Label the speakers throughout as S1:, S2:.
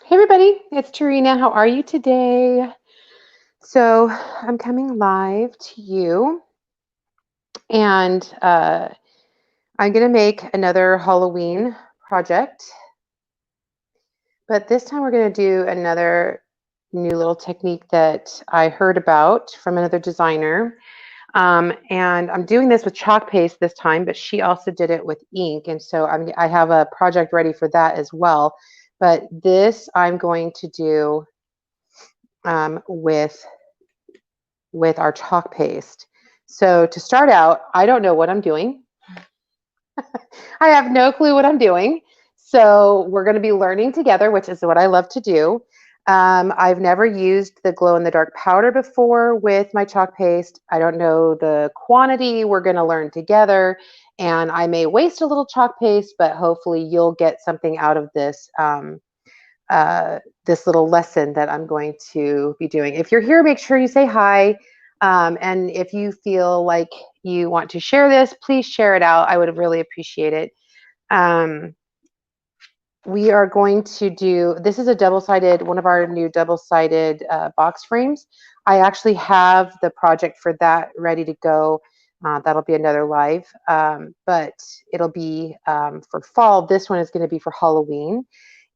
S1: Hey everybody, it's Tarina. How are you today? So I'm coming live to you, and I'm gonna make another Halloween project, but this time we're gonna do another new little technique that I heard about from another designer. And I'm doing this with chalk paste this time, but she also did it with ink, and so I have a project ready for that as well. But this I'm going to do with our chalk paste. So to start out, I don't know what I'm doing. I have no clue what I'm doing. So we're going to be learning together, which is what I love to do. I've never used the glow in the dark powder before with my chalk paste. I don't know the quantity. We're going to learn together. And I may waste a little chalk paste, but hopefully you'll get something out of this little lesson that I'm going to be doing. If you're here, make sure you say hi. And if you feel like you want to share this, please share it out. I would really appreciate it. Um, we are going to do, this is a double-sided, one of our new double-sided box frames. I actually have the project for that ready to go. That'll be another live, but it'll be for fall. This one is going to be for Halloween,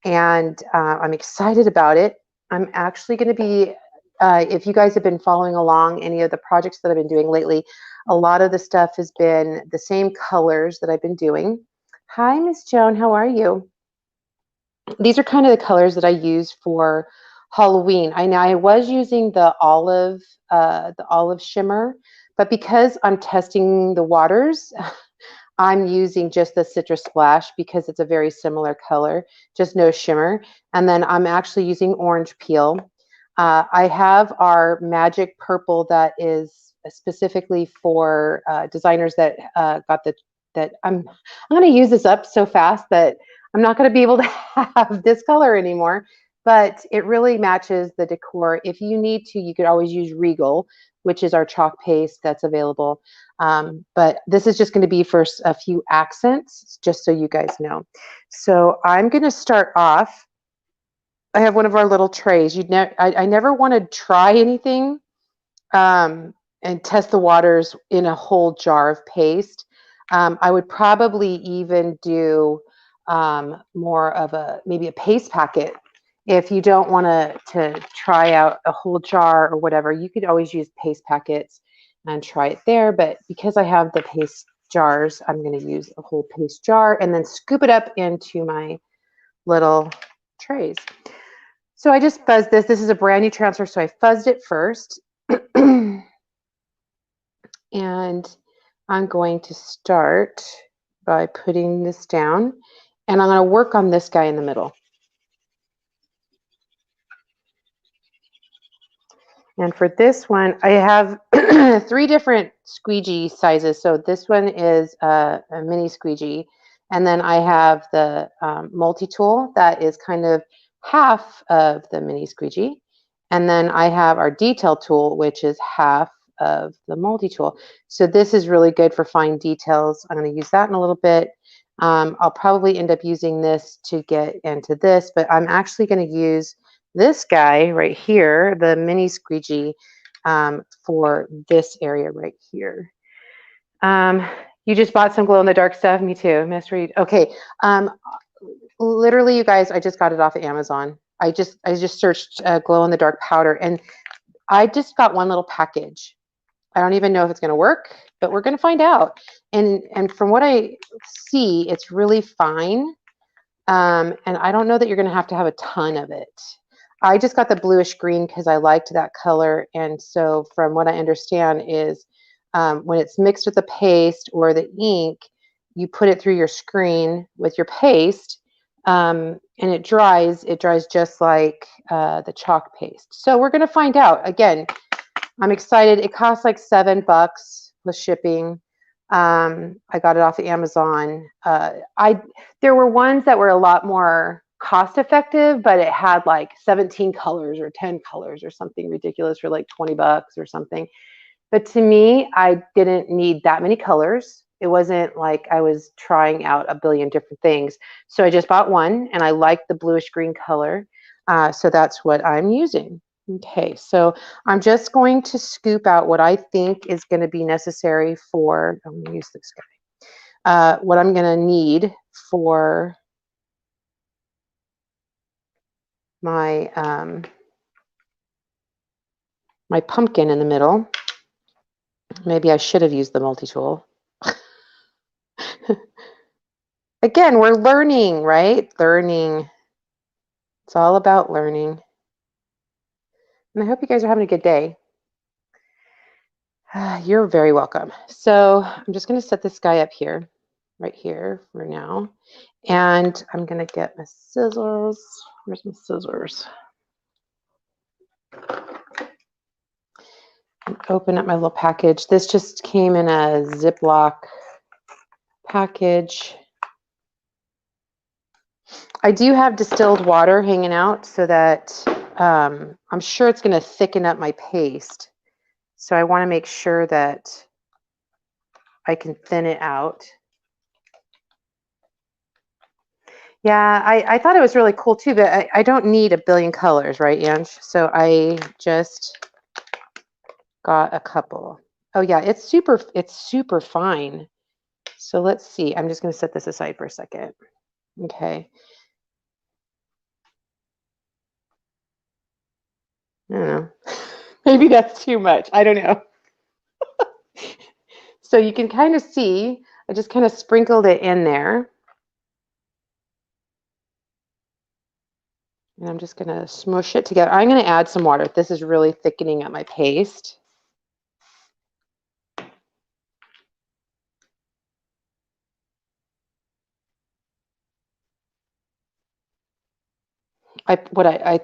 S1: and I'm excited about it. I'm actually going to be, if you guys have been following along any of the projects that I've been doing lately, a lot of the stuff has been the same colors that I've been doing. Hi, Miss Joan, how are you? These are kind of the colors that I use for Halloween. I was using the olive shimmer, but because I'm testing the waters, I'm using just the Citrus Splash because it's a very similar color, just no shimmer. And then I'm actually using orange peel. I have our magic purple that is specifically for designers that got that I'm going to use this up so fast that I'm not going to be able to have this color anymore. But it really matches the decor. If you need to, you could always use Regal, which is our chalk paste that's available. But this is just going to be for a few accents, just so you guys know. So I'm going to start off. I have one of our little trays. I never want to try anything and test the waters in a whole jar of paste. I would probably even do more of maybe a paste packet. If you don't want to try out a whole jar or whatever, you could always use paste packets and try it there. But because I have the paste jars, I'm going to use a whole paste jar and then scoop it up into my little trays. So I just fuzzed this. This is a brand new transfer, so I fuzzed it first. And I'm going to start by putting this down, and I'm going to work on this guy in the middle. And for this one, I have 3 different squeegee sizes. So this one is a mini squeegee. And then I have the multi-tool that is kind of half of the mini squeegee. And then I have our detail tool, which is half of the multi-tool. So this is really good for fine details. I'm going to use that in a little bit. I'll probably end up using this to get into this, but I'm actually going to use this guy right here, the mini squeegee, for this area right here. You just bought some glow in the dark stuff? Me too, Miss Reed. Okay. Literally, you guys, I just got it off of Amazon. I just searched glow in the dark powder, and I just got one little package. I don't even know if it's going to work, but we're going to find out. And from what I see, it's really fine. And I don't know that you're going to have a ton of it. I just got the bluish green because I liked that color. And so from what I understand is when it's mixed with the paste or the ink, you put it through your screen with your paste, and it dries just like the chalk paste. So we're going to find out. Again, I'm excited. It costs like $7 with shipping. I got it off of Amazon. There were ones that were a lot more cost effective, but it had like 17 colors or 10 colors or something ridiculous for like $20 or something. But to me, I didn't need that many colors. It wasn't like I was trying out a billion different things. So I just bought one, and I liked the bluish green color. So that's what I'm using. Okay, so I'm just going to scoop out what I think is going to be necessary for, I'm going to use this guy, what I'm going to need for my, my pumpkin in the middle. Maybe I should have used the multi-tool. Again, we're learning, right? Learning. It's all about learning. And I hope you guys are having a good day. You're very welcome. So I'm just going to set this guy up here, right here for now. And I'm going to get my scissors. Where's my scissors? And open up my little package. This just came in a Ziploc package. I do have distilled water hanging out so that I'm sure it's going to thicken up my paste. So I want to make sure that I can thin it out. Yeah, I thought it was really cool too, but I don't need a billion colors, right, Ange? So I just got a couple. Oh yeah, it's super fine. So let's see. I'm just going to set this aside for a second. Okay. I don't know. Maybe that's too much. I don't know. So you can kind of see, I just kind of sprinkled it in there. And I'm just going to smush it together. I'm going to add some water. This is really thickening up my paste. What I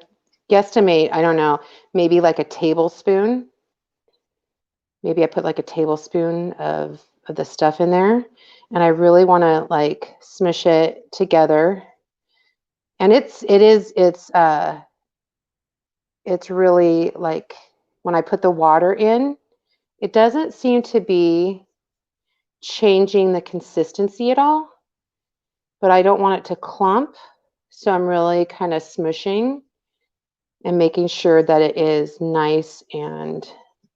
S1: guesstimate, I don't know, maybe like a tablespoon. Maybe I put like a tablespoon of the stuff in there. And I really want to like smush it together. And it's really like when I put the water in, it doesn't seem to be changing the consistency at all, but I don't want it to clump. So I'm really kind of smushing and making sure that it is nice and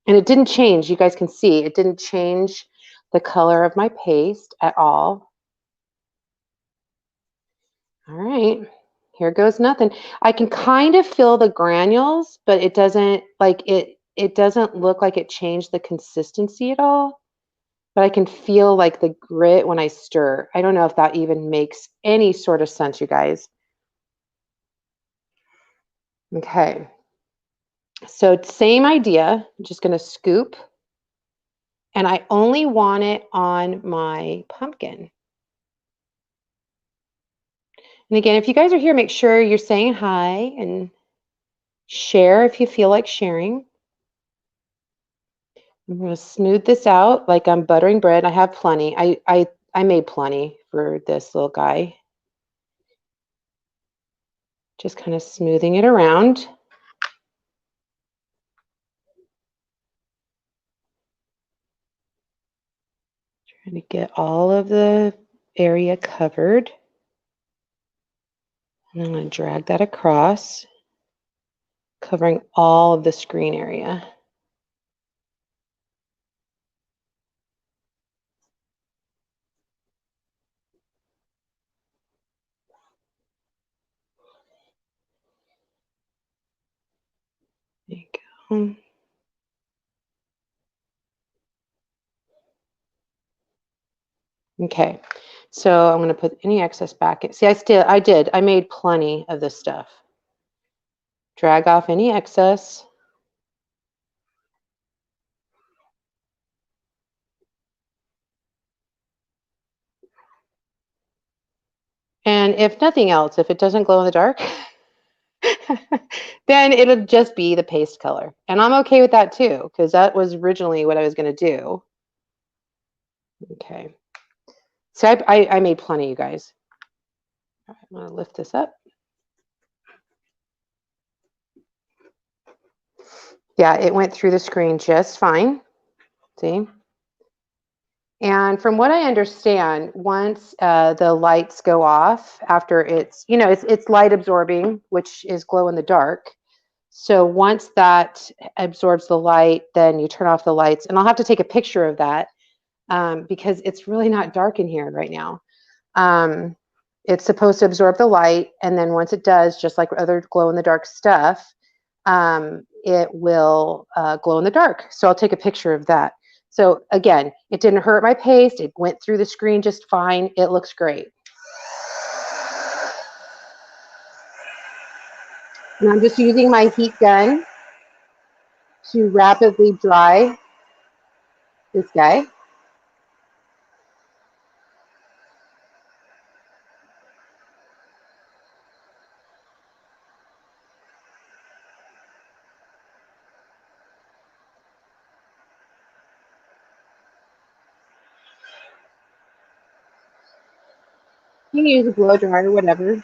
S1: it didn't change. You guys can see it didn't change the color of my paste at all. All right, here goes nothing. I can kind of feel the granules, but it doesn't like it doesn't look like it changed the consistency at all. But I can feel like the grit when I stir. I don't know if that even makes any sort of sense, you guys. Okay. So same idea. I'm just going to scoop. And I only want it on my pumpkin. And again, if you guys are here, make sure you're saying hi and share if you feel like sharing. I'm going to smooth this out like I'm buttering bread. I have plenty. I made plenty for this little guy. Just kind of smoothing it around. Trying to get all of the area covered. And I'm going to drag that across, covering all of the screen area. There you go. Okay, so I'm going to put any excess back in. See, I made plenty of this stuff. Drag off any excess. And if nothing else, if it doesn't glow in the dark, then it'll just be the paste color. And I'm okay with that too, because that was originally what I was going to do. Okay. So I made plenty, you guys. All right, I'm going to lift this up. Yeah, it went through the screen just fine. See? And from what I understand, once the lights go off, after it's light absorbing, which is glow in the dark. So once that absorbs the light, then you turn off the lights. And I'll have to take a picture of that because it's really not dark in here right now. Um, it's supposed to absorb the light, and then once it does, just like other glow in the dark stuff, it will glow in the dark. So I'll take a picture of that. So again, it didn't hurt my paste. It went through the screen just fine. It looks great. And I'm just using my heat gun to rapidly dry this guy. You can use a blow dryer or whatever.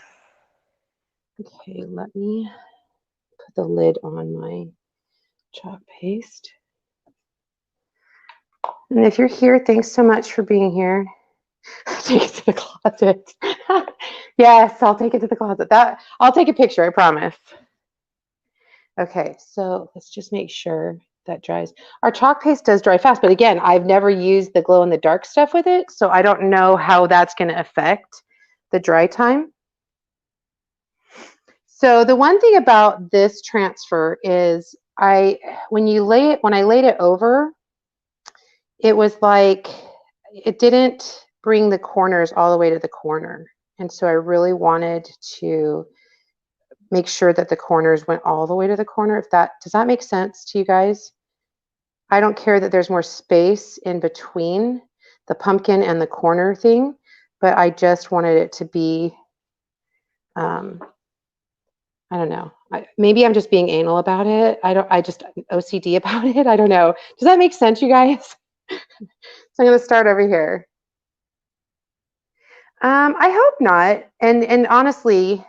S1: Okay, let me put the lid on my chalk paste. And if you're here, thanks so much for being here. Take it to the closet. Yes, I'll take it to the closet. I'll take a picture, I promise. Okay, so let's just make sure that dries. Our chalk paste does dry fast, but again, I've never used the glow in the dark stuff with it, so I don't know how that's going to affect the dry time. So the one thing about this transfer is when I laid it over, it was like it didn't bring the corners all the way to the corner. And so I really wanted to make sure that the corners went all the way to the corner. Does that make sense to you guys? I don't care that there's more space in between the pumpkin and the corner thing, but I just wanted it to be, I don't know. Maybe I'm just being anal about it. I just OCD about it. I don't know. Does that make sense, you guys? So I'm going to start over here. I hope not. And honestly,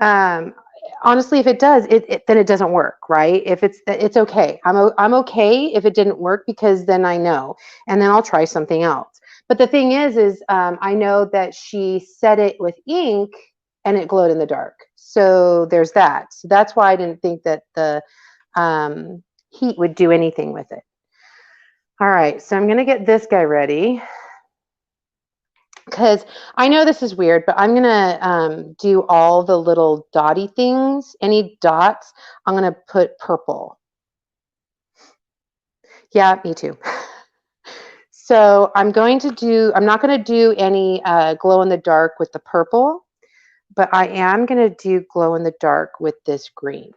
S1: if it does, then it doesn't work, right? If it's okay. I'm okay if it didn't work because then I know, and then I'll try something else. But the thing is I know that she set it with ink and it glowed in the dark. So there's that. So that's why I didn't think that the heat would do anything with it. All right, so I'm gonna get this guy ready because I know this is weird, but I'm going to do all the little dotty things. Any dots, I'm going to put purple. Yeah, me too. So I'm not going to do any glow in the dark with the purple, but I am going to do glow in the dark with this green.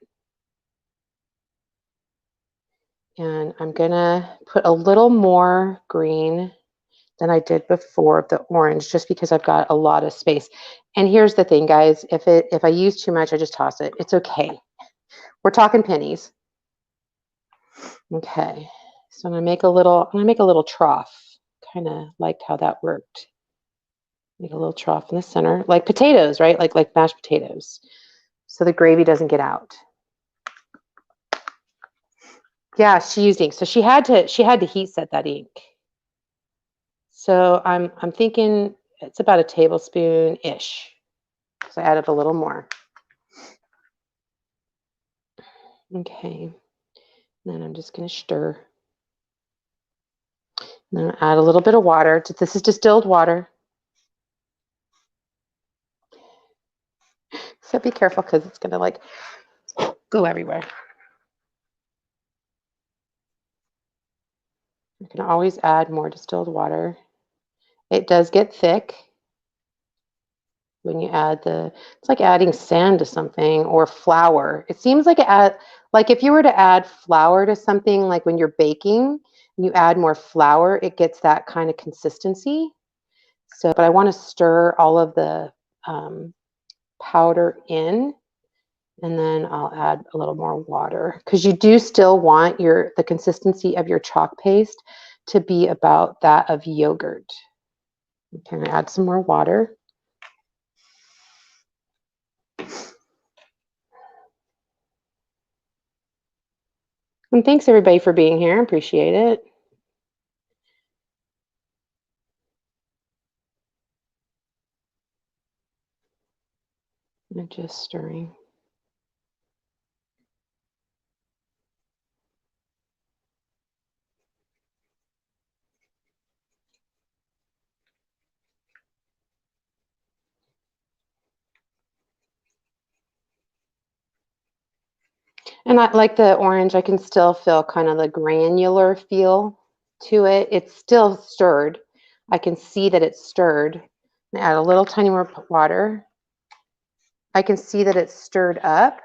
S1: And I'm going to put a little more green than I did before of the orange, just because I've got a lot of space. And here's the thing, guys, if I use too much, I just toss it. It's okay. We're talking pennies. Okay. So I'm gonna make a little trough. Kind of liked how that worked. Make a little trough in the center, like potatoes, right? Like mashed potatoes. So the gravy doesn't get out. Yeah, she used ink. So she had to heat set that ink. So I'm thinking it's about a tablespoon-ish. So I added a little more. Okay. Then I'm just going to stir. And then add a little bit of water. This is distilled water. So be careful because it's going to like go everywhere. You can always add more distilled water. It does get thick when you add it's like adding sand to something or flour. It seems like like if you were to add flour to something, like when you're baking, you add more flour, it gets that kind of consistency. So, but I want to stir all of the powder in, and then I'll add a little more water because you do still want the consistency of your chalk paste to be about that of yogurt. Okay, add some more water. And thanks everybody for being here. Appreciate it. I'm just stirring. And I like the orange, I can still feel kind of the granular feel to it. It's still stirred. I can see that it's stirred. Add a little tiny more water. I can see that it's stirred up,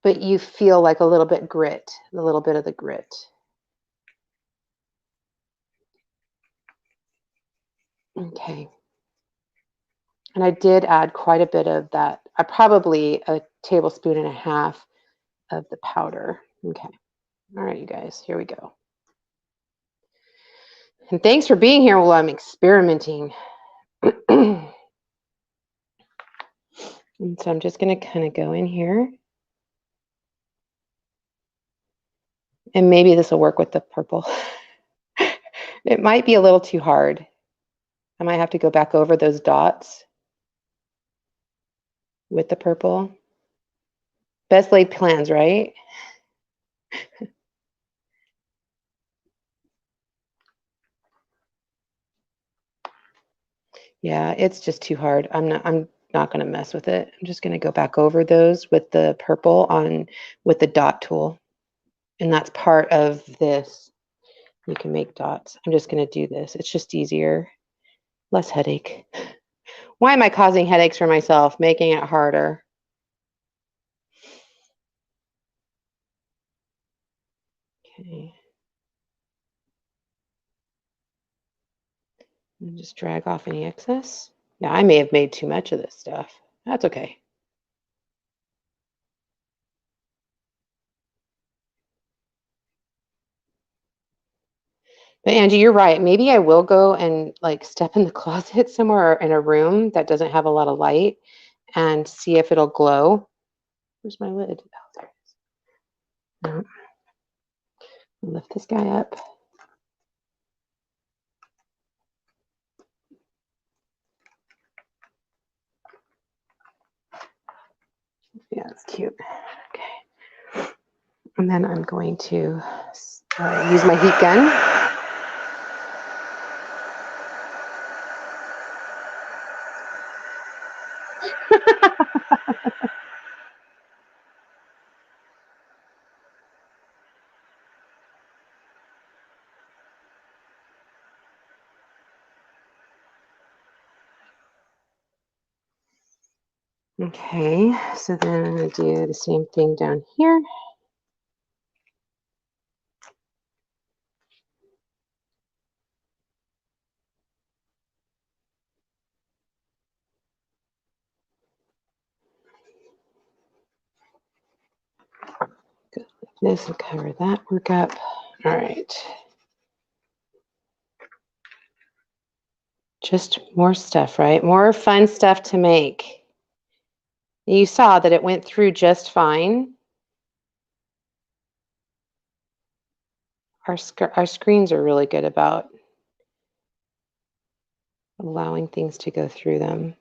S1: but you feel like a little bit grit, a little bit of the grit. Okay. And I did add quite a bit of that, probably a tablespoon and a half of the powder. Okay. All right, you guys, here we go. And thanks for being here while I'm experimenting. And so I'm just going to kind of go in here. And maybe this will work with the purple. It might be a little too hard. I might have to go back over those dots with the purple. Best laid plans, right? Yeah, it's just too hard. I'm not going to mess with it. I'm just going to go back over those with the purple with the dot tool. And that's part of this. You can make dots. I'm just going to do this. It's just easier. Less headache. Why am I causing headaches for myself, making it harder? Okay. And just drag off any excess. Yeah, I may have made too much of this stuff. That's okay. But Angie, you're right. Maybe I will go and like step in the closet somewhere or in a room that doesn't have a lot of light and see if it'll glow. Where's my lid? Oh, there it is. No. Lift this guy up. Yeah, that's cute. Okay. And then I'm going to use my heat gun. Okay, so then I'm going to do the same thing down here. Good. This will cover that work up. All right. Just more stuff, right? More fun stuff to make. You saw that it went through just fine. Our screens are really good about allowing things to go through them.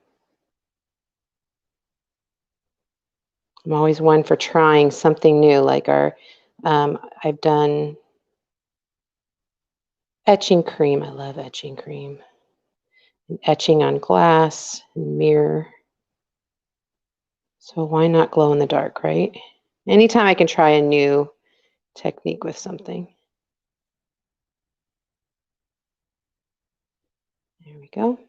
S1: I'm always one for trying something new, like I've done etching cream. I love etching cream. And etching on glass and mirror. So why not glow in the dark, right? Anytime I can try a new technique with something. There we go.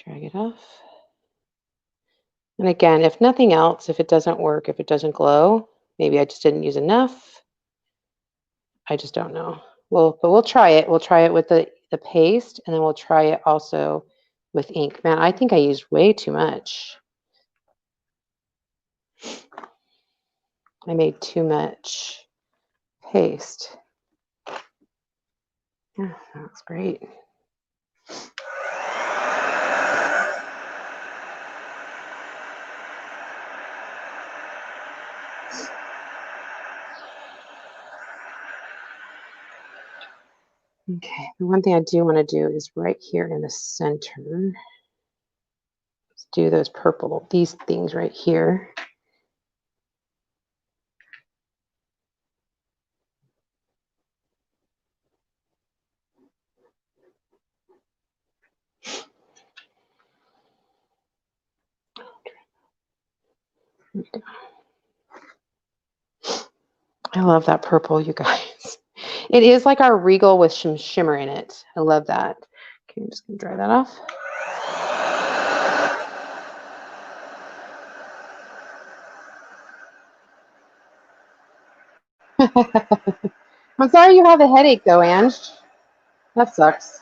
S1: Drag it off. And again, if nothing else, if it doesn't work, if it doesn't glow, maybe I just didn't use enough. I just don't know. But we'll try it. We'll try it with the paste, and then we'll try it also with ink. Man, I think I used way too much. I made too much paste. Yeah, that's great. Okay, the one thing I do want to do is right here in the center. do those purple, these things right here. I love that purple, you guys. It is like our Regal with some shimmer in it. I love that. Okay, I'm just gonna dry that off. I'm sorry you have a headache though, Ange. That sucks.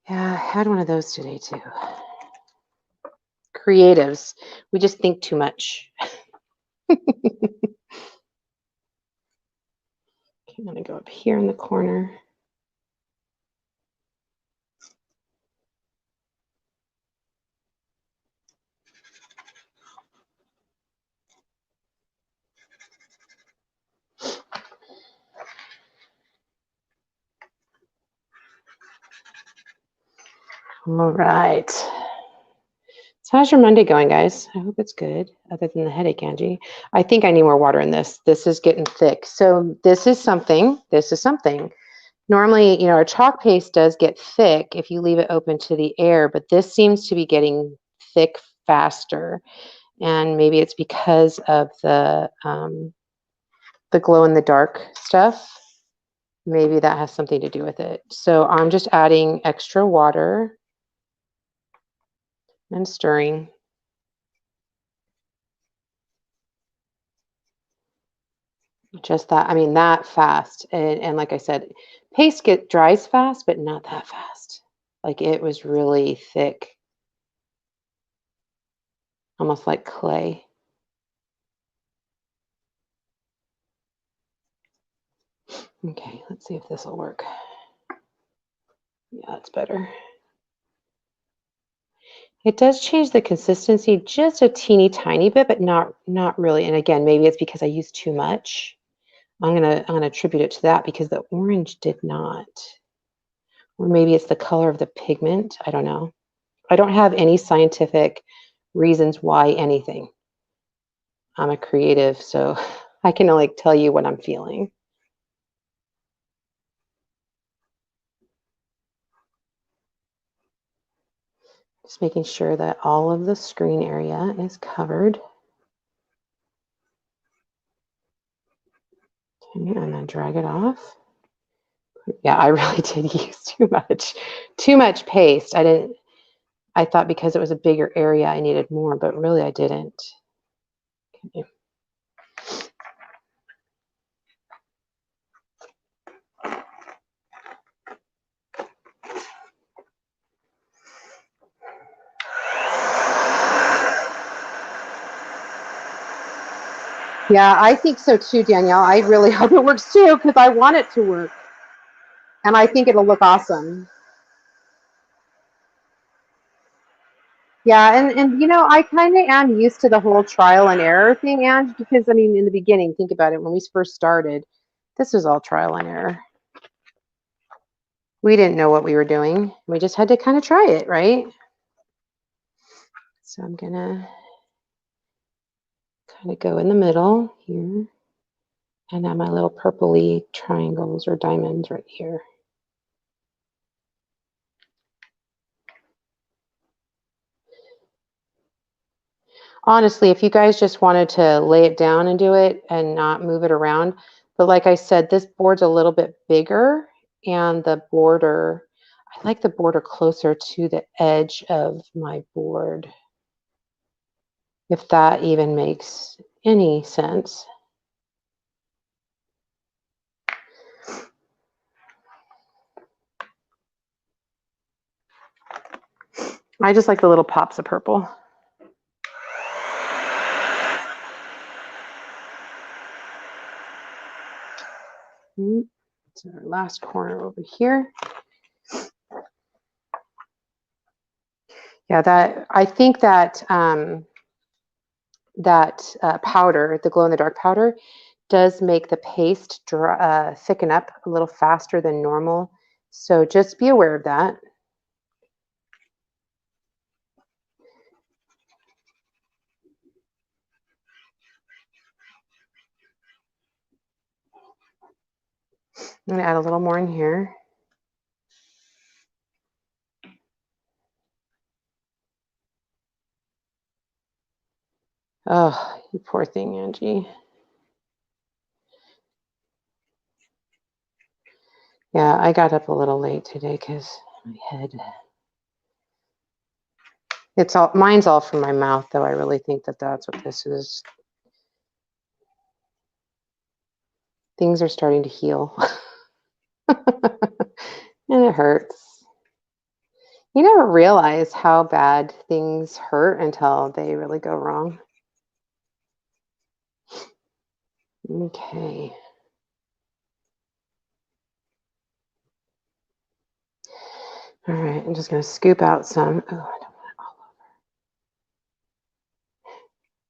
S1: Yeah, I had one of those today too. Creatives. We just think too much. Okay, I'm gonna go up here in the corner. All right. So how's your Monday going, guys? I hope it's good, other than the headache, Angie. I think I need more water in this. This is getting thick. So this is something. Normally, our chalk paste does get thick if you leave it open to the air, but this seems to be getting thick faster. And maybe it's because of the glow in the dark stuff. Maybe that has something to do with it. So I'm just adding extra water and stirring. Just that, I mean, that fast. And like I said, paste dries fast, but not that fast. Like it was really thick, almost like clay. Okay, let's see if this will work. Yeah, it's better. It does change the consistency just a teeny tiny bit, but not really. And again, maybe it's because I used too much. I'm gonna attribute it to that because the orange did not. Or maybe it's the color of the pigment. I don't know. I don't have any scientific reasons why anything. I'm a creative, so I can only tell you what I'm feeling. Just making sure that all of the screen area is covered. Okay, and then drag it off. Yeah, I really did use too much paste. I thought because it was a bigger area, I needed more, but really I didn't. Okay. Yeah, I think so too, Danielle. I really hope it works too because I want it to work. And I think it'll look awesome. Yeah, and I kind of am used to the whole trial and error thing, Ange, because I mean, in the beginning, think about it, when we first started, this was all trial and error. We didn't know what we were doing. We just had to kind of try it, right? So I'm gonna kind of go in the middle here. And now my little purpley triangles or diamonds right here. Honestly, if you guys just wanted to lay it down and do it and not move it around, but like I said, this board's a little bit bigger and the border, I like the border closer to the edge of my board, if that even makes any sense. I just like the little pops of purple. So our last corner over here. Yeah, that I think that powder, the glow in the dark powder, does make the paste thicken up a little faster than normal. So just be aware of that. I'm gonna add a little more in here. Oh, you poor thing, Angie. Yeah, I got up a little late today because my head. It's all mine's all from my mouth, though. I really think that that's what this is. Things are starting to heal, and it hurts. You never realize how bad things hurt until they really go wrong. Okay. All right, I'm just going to scoop out some. Oh, I don't want it all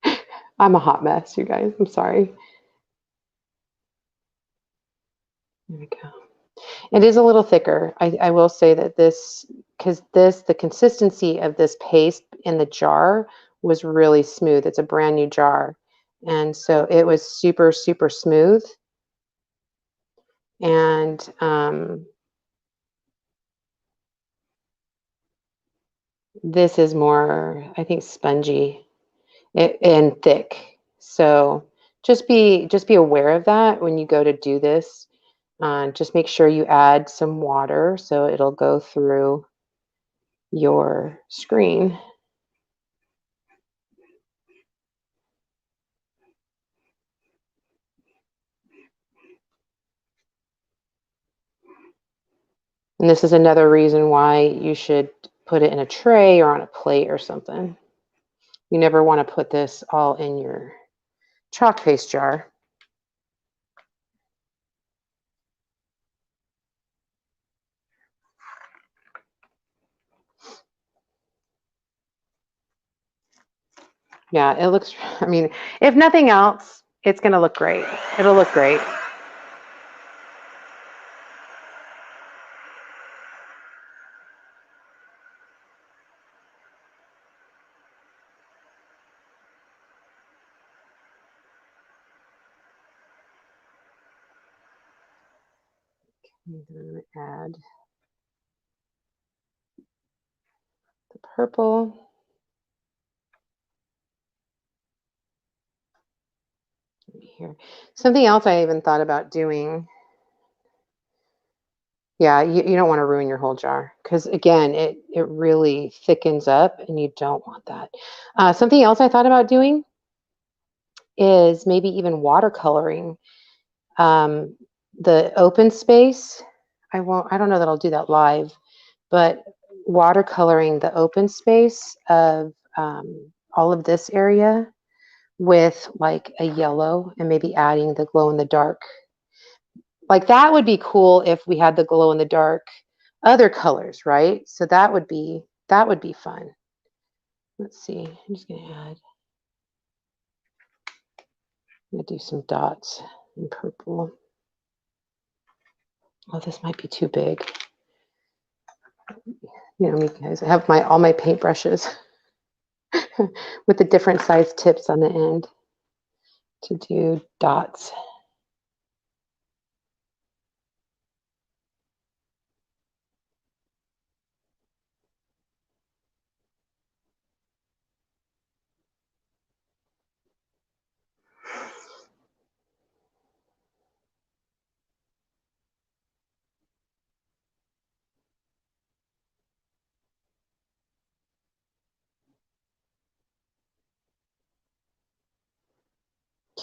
S1: over. I'm a hot mess, you guys. I'm sorry. There we go. It is a little thicker. I will say that this, because the consistency of this paste in the jar was really smooth. It's a brand new jar. And so it was super, super smooth. And this is more, I think, spongy and thick. So just be aware of that when you go to do this. Just make sure you add some water so it'll go through your screen. And this is another reason why you should put it in a tray or on a plate or something. You never want to put this all in your chalk paste jar. Yeah, it looks, I mean, if nothing else, it's going to look great. It'll look great. I'm going to add the purple. Here. Something else I even thought about doing. Yeah, you don't want to ruin your whole jar because again, it really thickens up and you don't want that. Something else I thought about doing is maybe even watercoloring the open space. I don't know that I'll do that live, but watercoloring the open space of all of this area with like a yellow and maybe adding the glow in the dark. Like that would be cool if we had the glow in the dark other colors, right? So that would be fun. Let's see. I'm just gonna add. I'm gonna do some dots in purple. Oh, this might be too big. You know me, guys. I have all my paintbrushes with the different size tips on the end to do dots.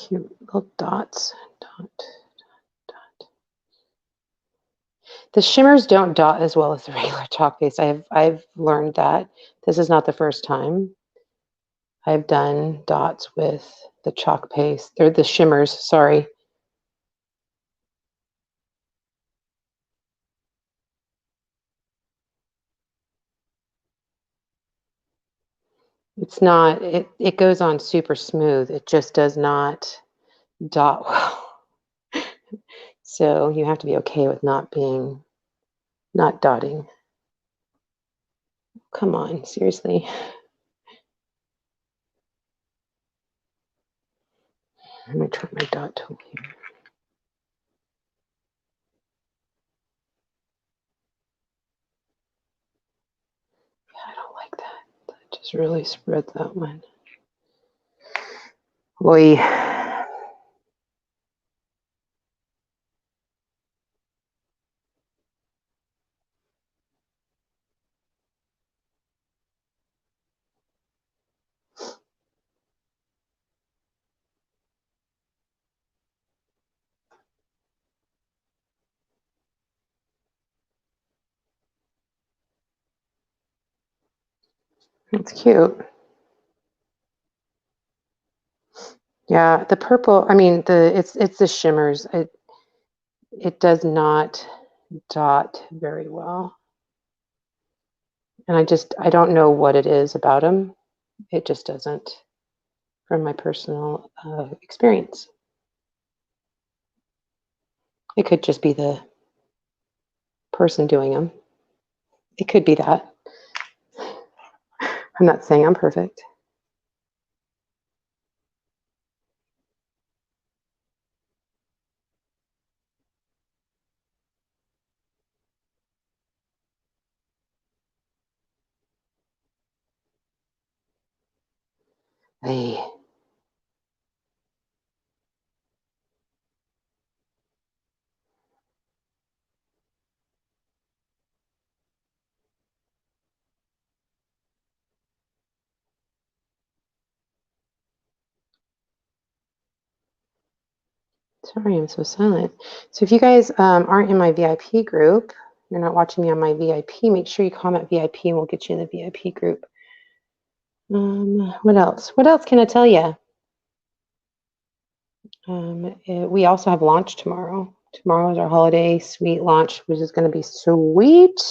S1: Cute little dots. Dot, dot. The shimmers don't dot as well as the regular chalk paste. I've learned that. This is not the first time I've done dots with the chalk paste, or the shimmers, sorry. It's not, it goes on super smooth. It just does not dot well. So you have to be okay with not dotting. Come on, seriously. I'm gonna try my dot tool here. Just really spread that one. Boy. That's cute. Yeah, the purple, I mean it's the shimmers. It does not dot very well. And I don't know what it is about them. It just doesn't, from my personal experience. It could just be the person doing them. It could be that. I'm not saying I'm perfect. Hey. Sorry, I'm so silent. So if you guys aren't in my VIP group, you're not watching me on my VIP, make sure you comment VIP and we'll get you in the VIP group. What else? What else can I tell you? We also have launch tomorrow. Tomorrow is our holiday sweet launch, which is going to be sweet.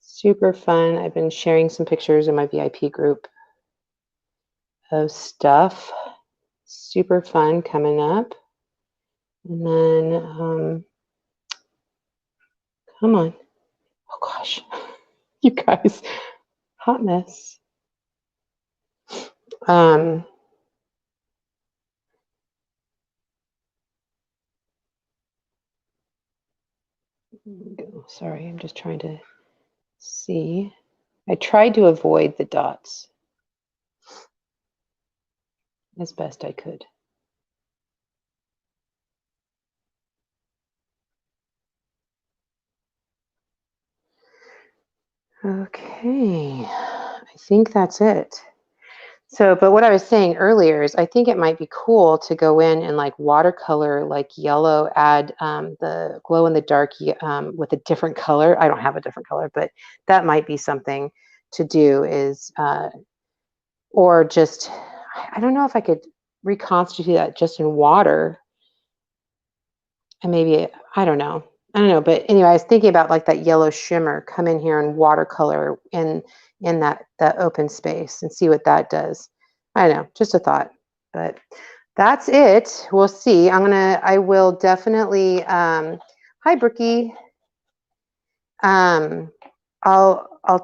S1: Super fun. I've been sharing some pictures in my VIP group of stuff. Super fun coming up. And then, come on. Oh gosh, you guys, hot mess. Sorry, I'm just trying to see. I tried to avoid the dots as best I could. Okay, I think that's it. So, but what I was saying earlier is I think it might be cool to go in and like watercolor, like yellow, add the glow in the dark with a different color. I don't have a different color, but that might be something to do is, or just, I don't know if I could reconstitute that just in water and maybe, I don't know. But anyway, I was thinking about like that yellow shimmer, come in here and watercolor in that open space and see what that does. I don't know, just a thought, but that's it. We'll see. I will definitely, hi Brookie. I'll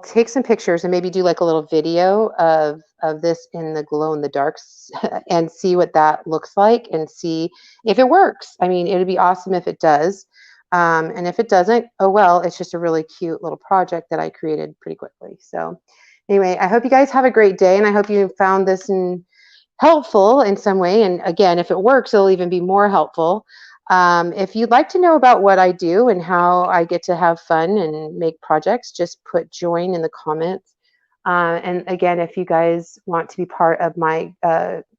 S1: take some pictures and maybe do like a little video of this in the glow in the darks and see what that looks like and see if it works. I mean, it would be awesome if it does. And if it doesn't, oh well, it's just a really cute little project that I created pretty quickly. So anyway, I hope you guys have a great day and I hope you found this helpful in some way. And again, if it works, it'll even be more helpful. If you'd like to know about what I do and how I get to have fun and make projects, just put join in the comments. And again, if you guys want to be part of my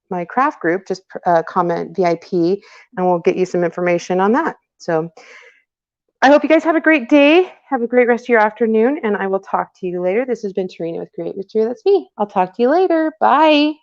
S1: my craft group, just comment VIP and we'll get you some information on that. So I hope you guys have a great day. Have a great rest of your afternoon, and I will talk to you later. This has been Tarina with Create with Tarina. That's me. I'll talk to you later. Bye.